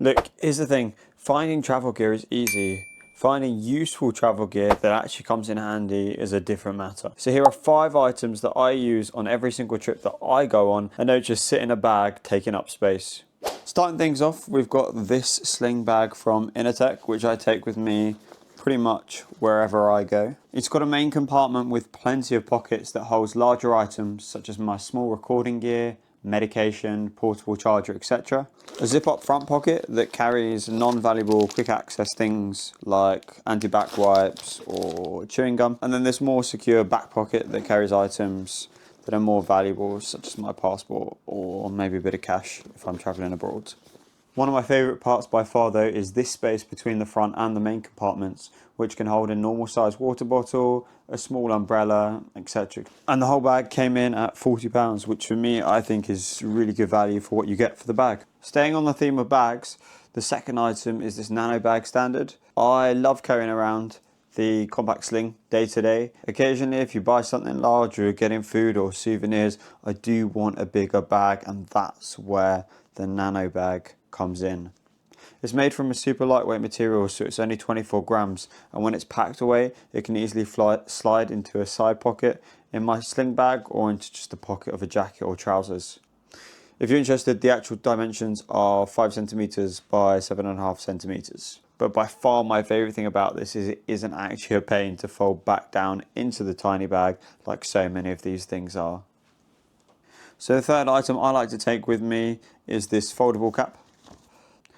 Look, here's the thing, finding travel gear is easy. Finding useful travel gear that actually comes in handy is a different matter. So here are 5 items that I use on every single trip that I go on and don't just sit in a bag taking up space. Starting things off, we've got this sling bag from Inateck, which I take with me pretty much wherever I go. It's got a main compartment with plenty of pockets that holds larger items such as my small recording gear, medication, portable charger, etc. A zip-up front pocket that carries non-valuable quick access things like anti-back wipes or chewing gum. And then this more secure back pocket that carries items that are more valuable, such as my passport or maybe a bit of cash if I'm traveling abroad. One of my favourite parts by far though is this space between the front and the main compartments, which can hold a normal sized water bottle, a small umbrella, etc. And the whole bag came in at £40, which for me I think is really good value for what you get for the bag. Staying on the theme of bags, the second item is this Nanobag Standard. I love carrying around the compact sling day to day. Occasionally if you buy something large or you're getting food or souvenirs, I do want a bigger bag, and that's where the nano bag comes in. It's made from a super lightweight material, so it's only 24 grams, and when it's packed away it can easily slide into a side pocket in my sling bag or into just the pocket of a jacket or trousers. If you're interested, the actual dimensions are 5 centimeters by 7.5 centimeters. But by far my favourite thing about this is it isn't actually a pain to fold back down into the tiny bag like so many of these things are. So the third item I like to take with me is this foldable cap.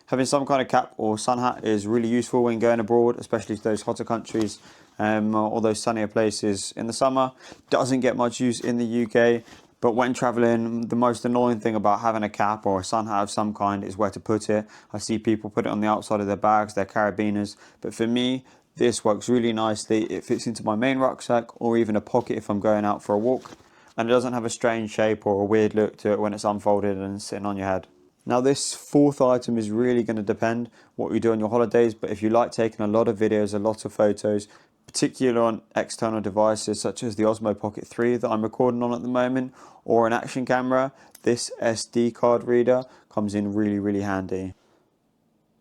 Having some kind of cap or sun hat is really useful when going abroad, especially to those hotter countries or those sunnier places in the summer. Doesn't get much use in the UK, but when traveling, the most annoying thing about having a cap or a sun hat of some kind is where to put it. I see people put it on the outside of their bags, their carabiners, but for me, this works really nicely. It fits into my main rucksack or even a pocket if I'm going out for a walk, and it doesn't have a strange shape or a weird look to it when it's unfolded and sitting on your head. Now this fourth item is really going to depend what you do on your holidays, but if you like taking a lot of videos, a lot of photos, particularly on external devices such as the Osmo Pocket 3 that I'm recording on at the moment, or an action camera, this SD card reader comes in really handy.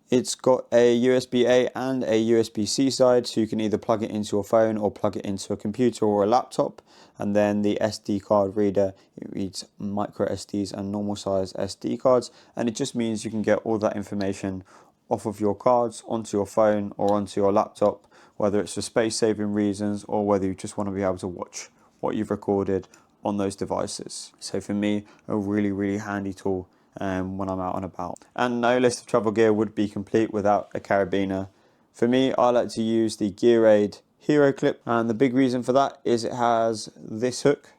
It's got a USB-A and a USB-C side, so you can either plug it into your phone or plug it into a computer or a laptop. And then the SD card reader, it reads micro SDs and normal size SD cards, and it just means you can get all that information off of your cards onto your phone or onto your laptop, whether it's for space saving reasons or whether you just want to be able to watch what you've recorded on those devices. So for me, a really handy tool when I'm out and about. And no list of travel gear would be complete without a carabiner. For me, I like to use the GearAid Heroclip, and the big reason for that is it has this hook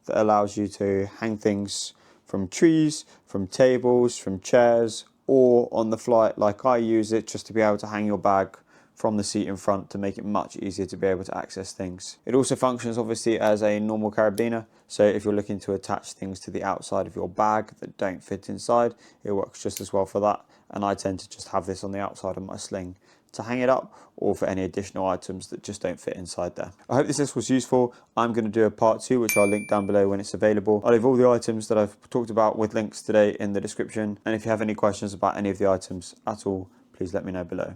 that allows you to hang things from trees, from tables, from chairs, or on the flight like I use it, just to be able to hang your bag from the seat in front to make it much easier to be able to access things. It also functions obviously as a normal carabiner, so if you're looking to attach things to the outside of your bag that don't fit inside, it works just as well for that, and I tend to just have this on the outside of my sling to hang it up, or for any additional items that just don't fit inside there. I hope this list was useful. I'm going to do a part 2, which I'll link down below when it's available. I'll leave all the items that I've talked about with links today in the description, and if you have any questions about any of the items at all, please let me know below.